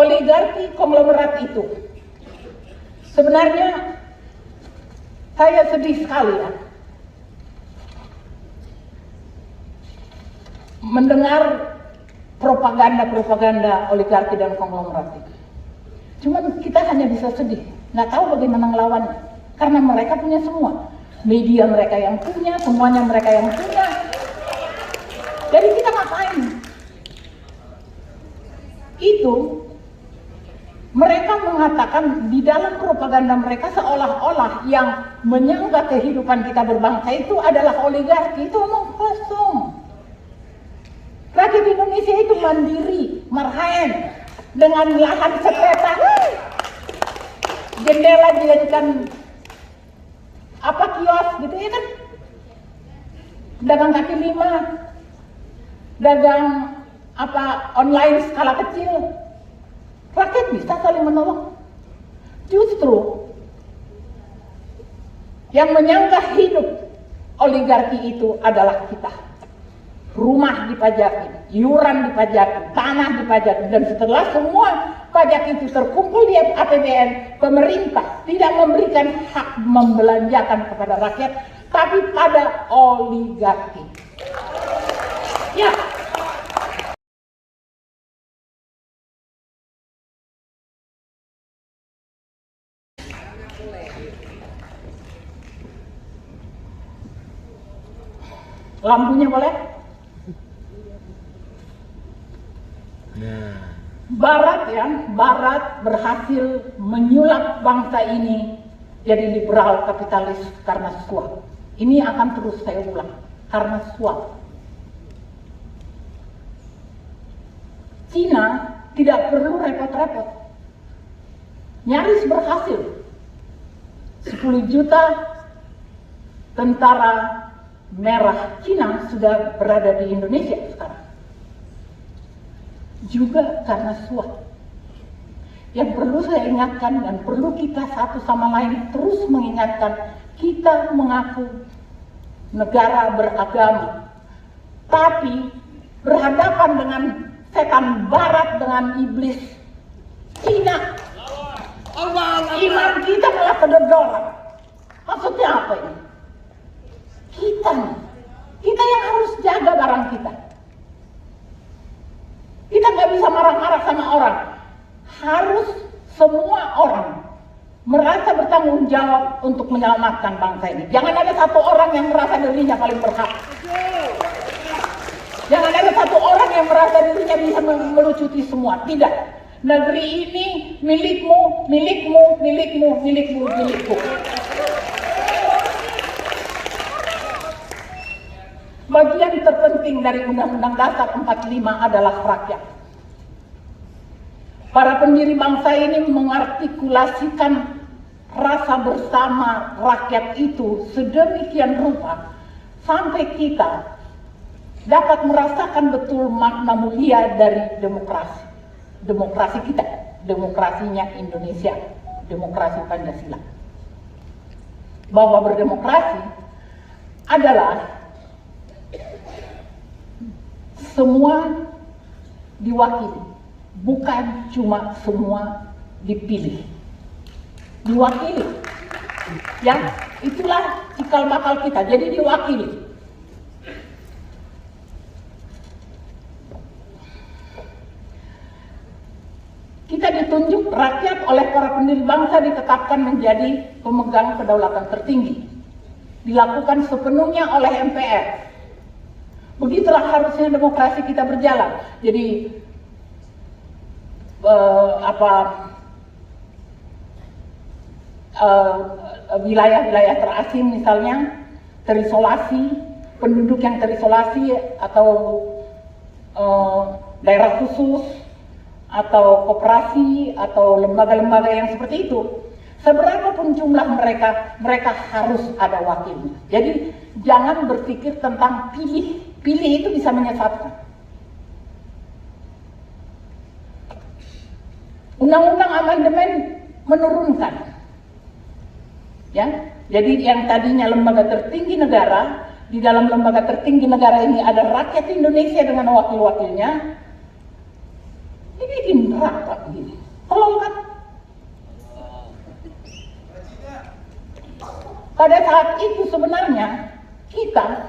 oligarki konglomerat itu. Sebenarnya saya sedih sekali ya mendengar propaganda oligarki dan konglomerat itu. Cuman kita hanya bisa sedih, nggak tahu bagaimana ngelawannya, karena mereka punya semua, media mereka yang punya, semuanya mereka yang punya. Jadi kita ngapain? Itu mereka mengatakan di dalam propaganda mereka seolah-olah yang menyangga kehidupan kita berbangsa itu adalah oligarki. Itu omong kosong. Rakyat Indonesia itu mandiri, marhaen, dengan lahan sepetak, jendela dijadikan kios gitu ya kan, dagang kaki lima, dagang online skala kecil, rakyat bisa saling menolong. Justru yang menyanggah hidup oligarki itu adalah kita. Rumah dipajaki, iuran dipajaki, tanah dipajaki, dan setelah semua pajak itu terkumpul di APBN, pemerintah tidak memberikan hak membelanjakan kepada rakyat, tapi pada oligarki. Ya. Lampunya boleh? Barat berhasil menyulap bangsa ini jadi liberal kapitalis karena suap. Ini akan terus saya ulang, karena suap. Cina tidak perlu repot-repot, nyaris berhasil. 10 juta tentara merah Cina sudah berada di Indonesia sekarang. Juga karena suap. Yang perlu saya ingatkan dan perlu kita satu sama lain terus mengingatkan, kita mengaku negara beragama, tapi berhadapan dengan setan barat, dengan iblis Cina. Iman kita malah kedodoran. Maksudnya apa ini? Kita yang harus jaga barang kita. Kita nggak bisa marah-marah sama orang. Harus semua orang merasa bertanggung jawab untuk menyelamatkan bangsa ini. Jangan ada satu orang yang merasa dirinya paling berhak. Jangan ada satu orang yang merasa dirinya bisa melucuti semua. Tidak. Negeri ini milikmu, milikmu, milikmu, milikmu, milikku. Bagian terpenting dari Undang-Undang Dasar 45 adalah rakyat. Para pendiri bangsa ini mengartikulasikan rasa bersama rakyat itu sedemikian rupa sampai kita dapat merasakan betul makna mulia dari demokrasi. Demokrasi kita, demokrasinya Indonesia, demokrasi Pancasila. Bahwa berdemokrasi adalah semua diwakili, bukan cuma semua dipilih. Diwakili. Ya, itulah cikal bakal kita. Jadi diwakili. Kita ditunjuk rakyat oleh para pendiri bangsa ditetapkan menjadi pemegang kedaulatan tertinggi. Dilakukan sepenuhnya oleh MPR. Begitulah harusnya demokrasi kita berjalan. Jadi wilayah-wilayah terasing misalnya terisolasi, penduduk yang terisolasi atau daerah khusus atau koperasi atau lembaga-lembaga yang seperti itu, seberapapun jumlah mereka harus ada wakilnya. Jadi jangan berpikir tentang pilih itu bisa menyesatkan. Undang-undang amandemen menurunkan, ya. Jadi yang tadinya lembaga tertinggi negara, di dalam lembaga tertinggi negara ini ada rakyat Indonesia dengan wakil-wakilnya. Ini bikin neraka begini. Tolong kan? Pada saat itu sebenarnya kita,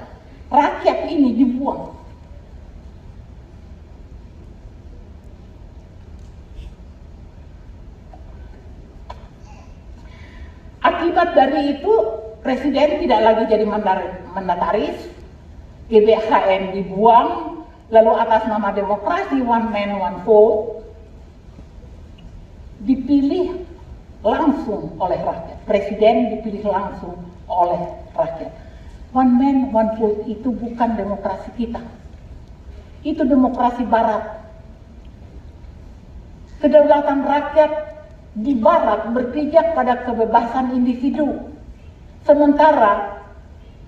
rakyat ini dibuang. Akibat dari itu, Presiden tidak lagi jadi mandataris, GBHN dibuang, lalu atas nama demokrasi one man one vote dipilih langsung oleh rakyat. Presiden dipilih langsung oleh rakyat. One man one vote itu bukan demokrasi kita, itu demokrasi Barat. Kedaulatan rakyat di Barat berpijak pada kebebasan individu, sementara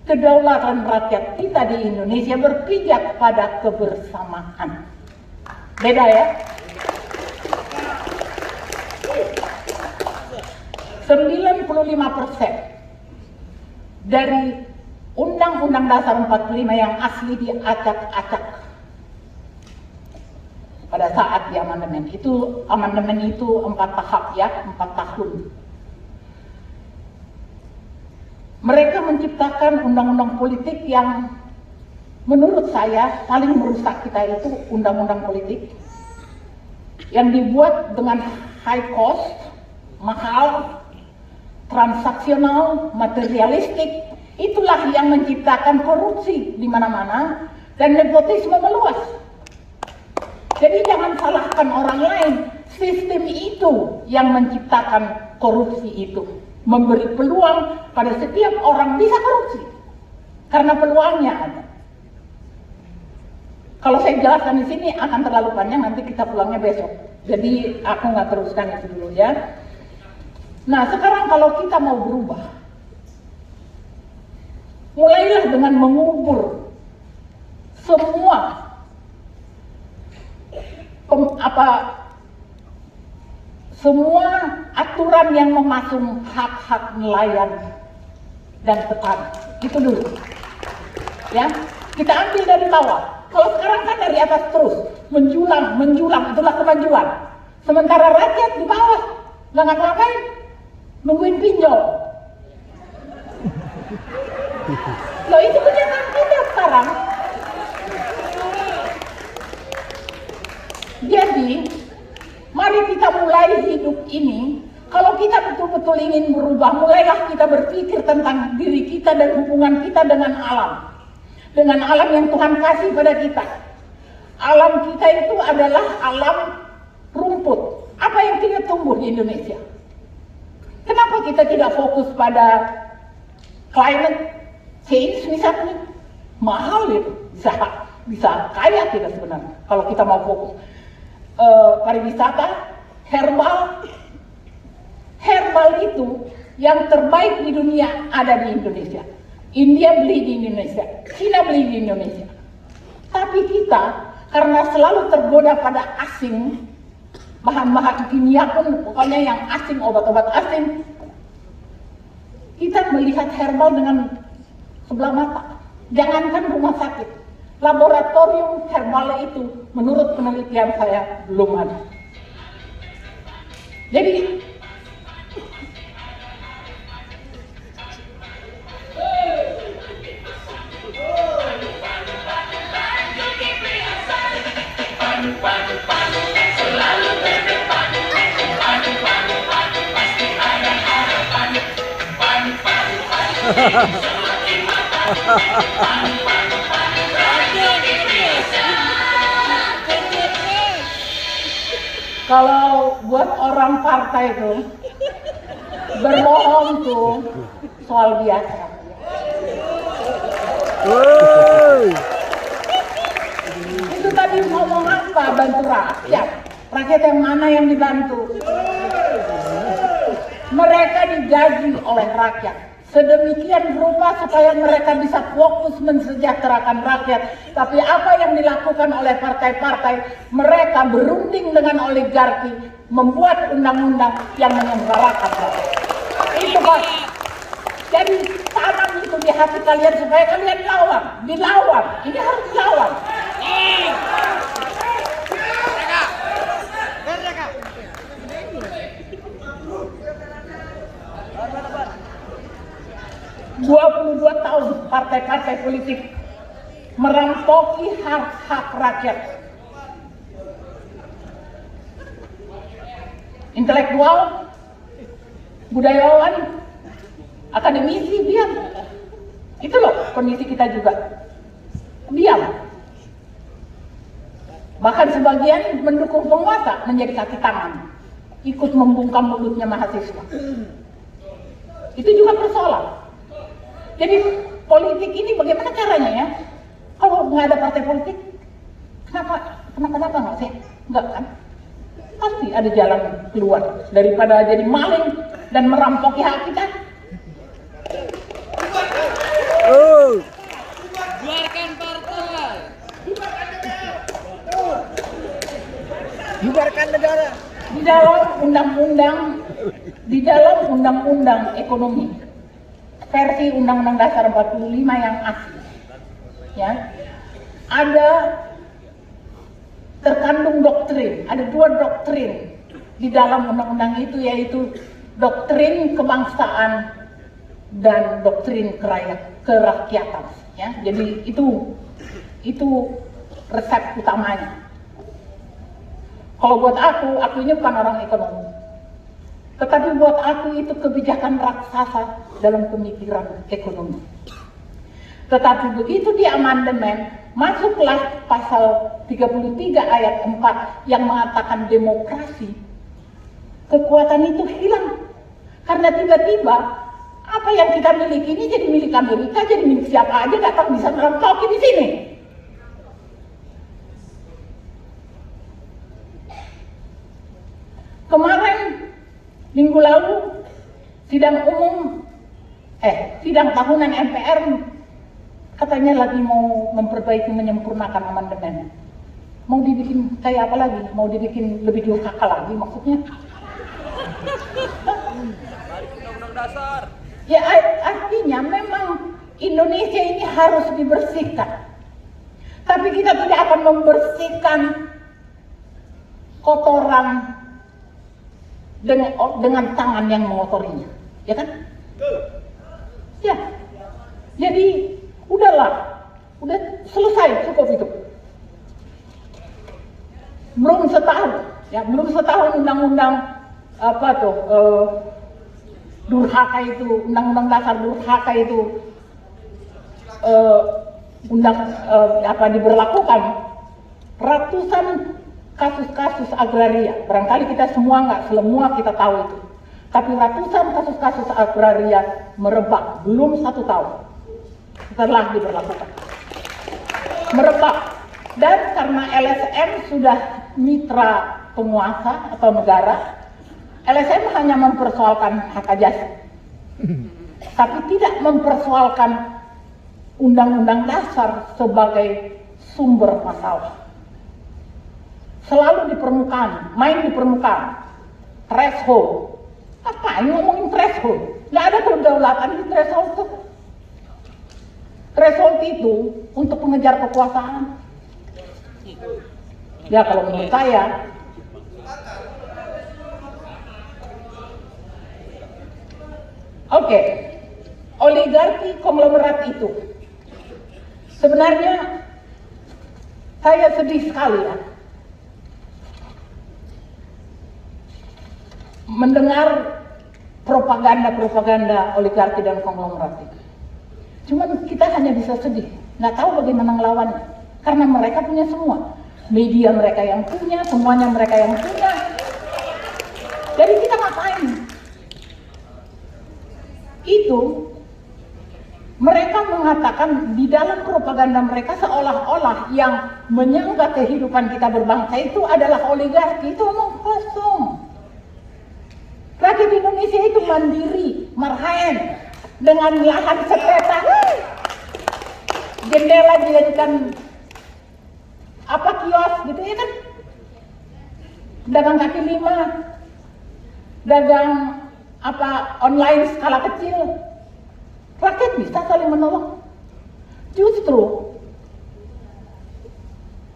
kedaulatan rakyat kita di Indonesia berpijak pada kebersamaan. Beda ya? 95% dari Undang-Undang Dasar 45 yang asli diacak-acak pada saat di amandemen itu. Amandemen itu 4 tahap ya, 4 tahun. Mereka menciptakan undang-undang politik yang menurut saya paling merusak kita itu undang-undang politik yang dibuat dengan high cost, mahal, transaksional, materialistik. Itulah yang menciptakan korupsi di mana-mana dan nepotisme meluas. Jadi jangan salahkan orang lain, sistem itu yang menciptakan korupsi itu, memberi peluang pada setiap orang bisa korupsi karena peluangnya ada. Kalau saya jelaskan di sini akan terlalu panjang, nanti kita pulangnya besok. Jadi aku nggak teruskan itu dulu ya. Nah sekarang kalau kita mau berubah, mulailah dengan mengubur semua semua aturan yang memasung hak-hak nelayan dan petani. Itu dulu. Ya, kita ambil dari bawah. Kalau sekarang kan dari atas terus menjulang, itulah kemajuan. Sementara rakyat di bawah nggak ngapa-ngapain, nungguin pinjol. Loh itu kenyataan kita sekarang. Jadi, mari kita mulai hidup ini. Kalau kita betul-betul ingin berubah, mulailah kita berpikir tentang diri kita dan hubungan kita dengan alam. Dengan alam yang Tuhan kasih pada kita. Alam kita itu adalah alam rumput. Apa yang tidak tumbuh di Indonesia? Kenapa kita tidak fokus pada climate change misalnya? Mahal itu, bisa kaya kita sebenarnya kalau kita mau fokus. Pariwisata, herbal itu yang terbaik di dunia ada di Indonesia. India beli di Indonesia, China beli di Indonesia. Tapi kita karena selalu tergoda pada asing, bahan-bahan kimia pun pokoknya yang asing, obat-obat asing, kita melihat herbal dengan sebelah mata. Jangankan rumah sakit, laboratorium herbal itu menurut penelitian saya belum ada. Jadi kalau buat orang partai itu berbohong tuh soal biasa. Itu tadi ngomong apa? Bantu rakyat. Rakyat yang mana yang dibantu? Mereka digaji oleh rakyat sedemikian rupa supaya mereka bisa fokus mensejahterakan rakyat. Tapi apa yang dilakukan oleh partai-partai, mereka berunding dengan oligarki, membuat undang-undang yang menyengsarakan rakyat. Itu Pak. Jadi tanam itu di hati kalian supaya kalian dilawan. Ini harus dilawan. 22 tahun partai-partai politik merampoki hak-hak rakyat. Intelektual, budayawan, akademisi diam. Itu loh kondisi kita juga. Diam. Bahkan sebagian mendukung penguasa menjadi kaki tangan, ikut membungkam mulutnya mahasiswa. Itu juga persoalan. Jadi politik ini bagaimana caranya ya? Kalau nggak ada partai politik, kenapa nggak sih? Nggak kan? Pasti ada jalan keluar daripada jadi maling dan merampoki hak kita. Bubarkan partai. Bubarkan negara. Di dalam undang-undang ekonomi versi Undang-Undang Dasar 45 yang asli, ya, ada terkandung doktrin, ada 2 doktrin di dalam undang-undang itu, yaitu doktrin kebangsaan dan doktrin kerakyatan, ya. Jadi itu resep utamanya. Kalau buat aku ini bukan orang ekonomi, tetapi buat aku itu kebijakan raksasa dalam pemikiran ekonomi. Tetapi begitu di amandemen, masuklah pasal 33 ayat 4 yang mengatakan demokrasi, kekuatan itu hilang. Karena tiba-tiba apa yang kita miliki ini jadi milik Amerika, jadi milik siapa aja, datang bisa merampoki di sini. Kemarin minggu lalu sidang tahunan MPR katanya lagi mau memperbaiki, menyempurnakan amandemen. Mau dibikin kayak apa lagi? Mau dibikin lebih durhaka lagi maksudnya? Balik undang-undang dasar. Ya artinya memang Indonesia ini harus dibersihkan. Tapi kita tidak akan membersihkan kotoran dengan tangan yang mengotorinya, ya kan? Ya, jadi udah selesai, cukup itu. Belum setahun undang-undang durhaka itu, undang-undang dasar durhaka itu diberlakukan. Ratusan kasus-kasus agraria, barangkali kita semua kita tahu itu, tapi ratusan kasus-kasus agraria merebak belum 1 tahun setelah diberlakukan, merebak. Dan karena LSM sudah mitra penguasa atau negara, LSM hanya mempersoalkan hak asasi, tapi tidak mempersoalkan undang-undang dasar sebagai sumber masalah. Selalu di permukaan, main di permukaan. Threshold. Apa yang ngomongin threshold? Nggak ada kedaulatan di threshold itu. Threshold itu untuk mengejar kekuasaan. Ya kalau menurut saya. Oke. Oligarki konglomerat itu. Sebenarnya saya sedih sekali ya mendengar propaganda oligarki dan konglomerat itu. Cuman kita hanya bisa sedih, nggak tahu bagaimana ngelawannya, karena mereka punya semua, media mereka yang punya, semuanya mereka yang punya. Jadi kita ngapain? Itu mereka mengatakan di dalam propaganda mereka seolah-olah yang menyangga kehidupan kita berbangsa itu adalah oligarki. Itu omong kosong. Rakyat Indonesia itu mandiri, marhaen, dengan lahan sepetak, jendela dijadikan kios gitu ya kan, dagang kaki 5, dagang online skala kecil, rakyat bisa saling menolong. Justru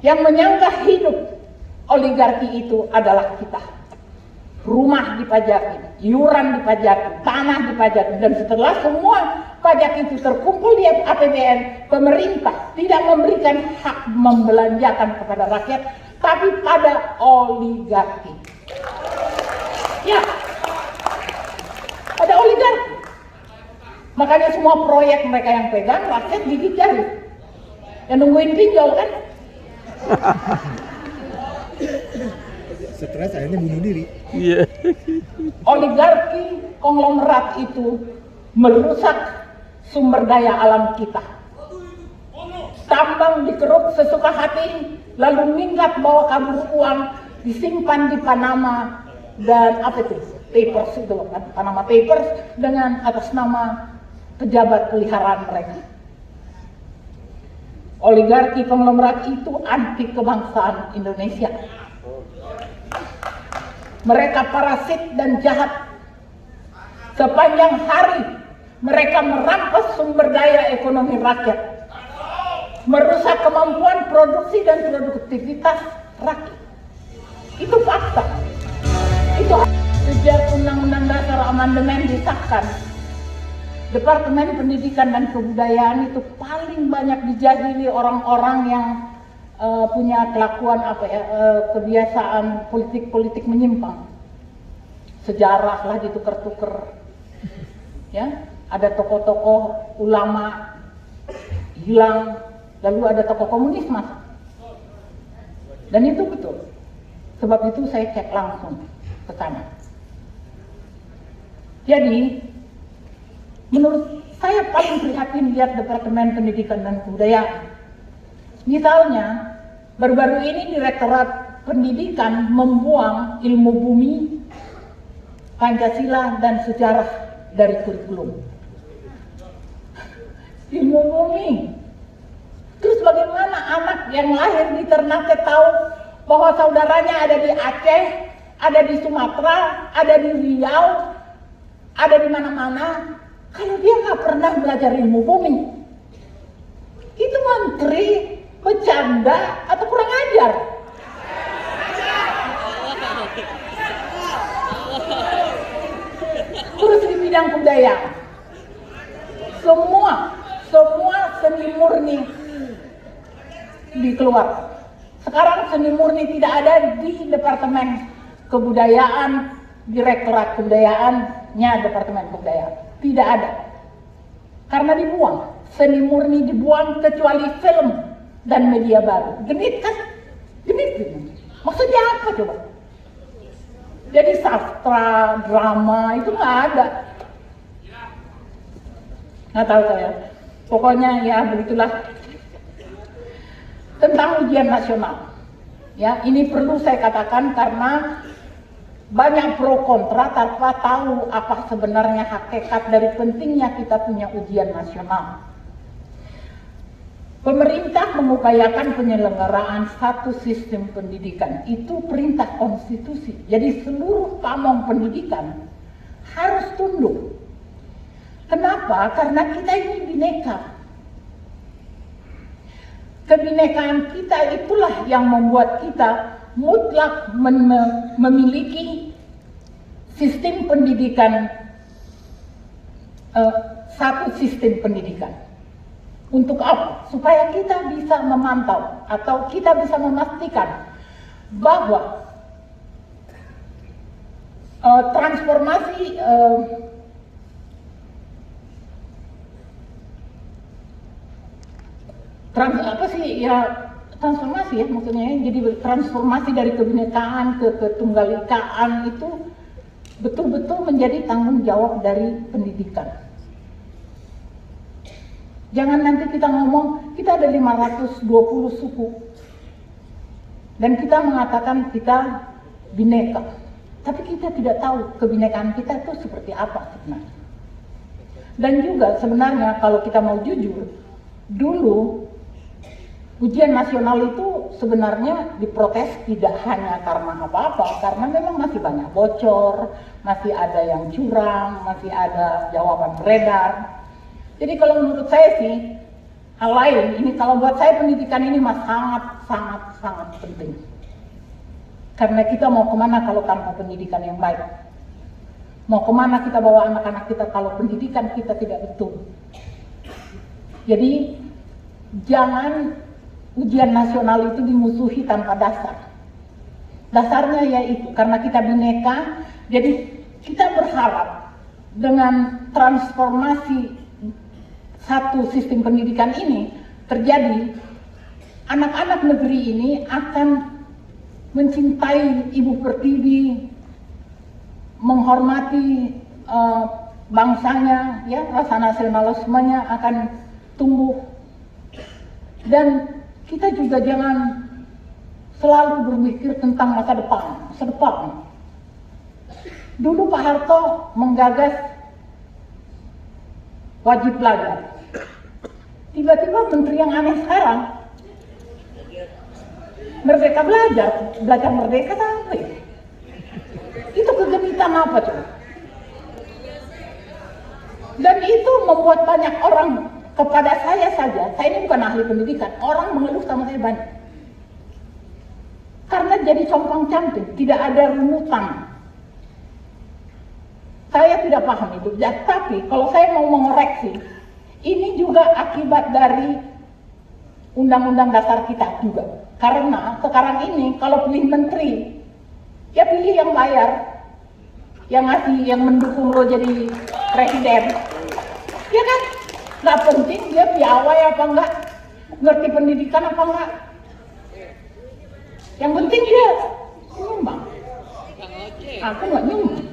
yang menyangga hidup oligarki itu adalah kita. Rumah dipajakin, iuran dipajakin, tanah dipajakin, dan setelah semua pajak itu terkumpul di APBN, pemerintah tidak memberikan hak membelanjakan kepada rakyat, tapi pada oligarki. Ya, pada oligarki. Makanya semua proyek mereka yang pegang, rakyat gigit jari. Yang nungguin pinjol kan? Stres akhirnya bunuh diri. Iya. Oligarki konglomerat itu merusak sumber daya alam kita. Tambang dikeruk sesuka hati, lalu minggat bawa kabur uang, disimpan di Panama dan apa itu? Papers itu loh kan, Panama Papers dengan atas nama pejabat peliharaan mereka. Oligarki konglomerat itu anti kebangsaan Indonesia. Mereka parasit dan jahat. Sepanjang hari mereka merampas sumber daya ekonomi rakyat, merusak kemampuan produksi dan produktivitas rakyat. Itu fakta. Itu sejak Undang-Undang Dasar Amandemen disahkan, Departemen Pendidikan dan Kebudayaan itu paling banyak dijahili orang-orang yang punya kelakuan kebiasaan politik menyimpang. Sejarah lah ditukar-tukar, ya, ada tokoh-tokoh ulama hilang, lalu ada tokoh komunis masuk, dan itu betul. Sebab itu saya cek langsung ke sana. Jadi menurut saya paling prihatin lihat Departemen Pendidikan dan Kebudayaan. Misalnya, baru-baru ini Direktorat Pendidikan membuang ilmu bumi, Pancasila, dan sejarah dari kurikulum. Ilmu bumi. Terus bagaimana anak yang lahir di Ternate tahu bahwa saudaranya ada di Aceh, ada di Sumatera, ada di Riau, ada di mana-mana, kalau dia nggak pernah belajar ilmu bumi? Itu menteri bercanda atau kurang ajar? Terus di bidang kebudayaan, semua seni murni dikeluarkan. Sekarang seni murni tidak ada di Departemen Kebudayaan, Direktorat Kebudayaannya Departemen Kebudayaan. Tidak ada. Karena dibuang. Seni murni dibuang kecuali film dan media baru. Genit kan? Genit. Maksudnya apa coba? Jadi sastra, drama itu nggak ada. Nggak tahu saya. Pokoknya ya begitulah. Tentang ujian nasional. Ya, ini perlu saya katakan karena banyak pro kontra tanpa tahu apa sebenarnya hakikat dari pentingnya kita punya ujian nasional. Pemerintah mengupayakan penyelenggaraan satu sistem pendidikan, itu perintah konstitusi. Jadi seluruh pamong pendidikan harus tunduk. Kenapa? Karena kita ini bineka. Kebinekaan kita itulah yang membuat kita mutlak memiliki sistem pendidikan, satu sistem pendidikan. Untuk apa? Supaya kita bisa memantau atau kita bisa memastikan bahwa transformasi transformasi ya maksudnya, jadi transformasi dari kebinekaan ke ketunggawikaan itu betul-betul menjadi tanggung jawab dari pendidikan. Jangan nanti kita ngomong kita ada 520 suku dan kita mengatakan kita bineka, tapi kita tidak tahu kebinekaan kita itu seperti apa sebenarnya. Dan juga sebenarnya kalau kita mau jujur, dulu ujian nasional itu sebenarnya diprotes tidak hanya karena apa-apa, karena memang masih banyak bocor, masih ada yang curang, masih ada jawaban beredar. Jadi kalau menurut saya sih, hal lain, ini kalau buat saya pendidikan ini sangat penting. Karena kita mau kemana kalau tanpa pendidikan yang baik? Mau kemana kita bawa anak-anak kita kalau pendidikan kita tidak betul? Jadi jangan ujian nasional itu dimusuhi tanpa dasar. Dasarnya yaitu karena kita bineka, jadi kita berharap dengan transformasi satu sistem pendidikan ini terjadi, anak-anak negeri ini akan mencintai Ibu Pertiwi, menghormati bangsanya, ya, rasa nasionalismenya akan tumbuh. Dan kita juga jangan selalu berpikir tentang masa depan. Dulu Pak Harto menggagas wajib belajar. Tiba-tiba menteri yang aneh sekarang, merdeka belajar merdeka sampai. Itu kegenitan apa tuh? Dan itu membuat banyak orang, kepada saya saja, saya ini bukan ahli pendidikan, orang mengeluh sama saya banyak. Karena jadi compang-camping, tidak ada runutan. Saya tidak paham itu, tapi kalau saya mau mengoreksi, ini juga akibat dari undang-undang dasar kita juga. Karena sekarang ini kalau pilih menteri, ya pilih yang bayar, yang ngasih, yang mendukung lo jadi presiden, ya kan? Nggak penting dia piawai apa enggak, ngerti pendidikan apa enggak. Yang penting dia nyumbang. Aku nggak nyumbang.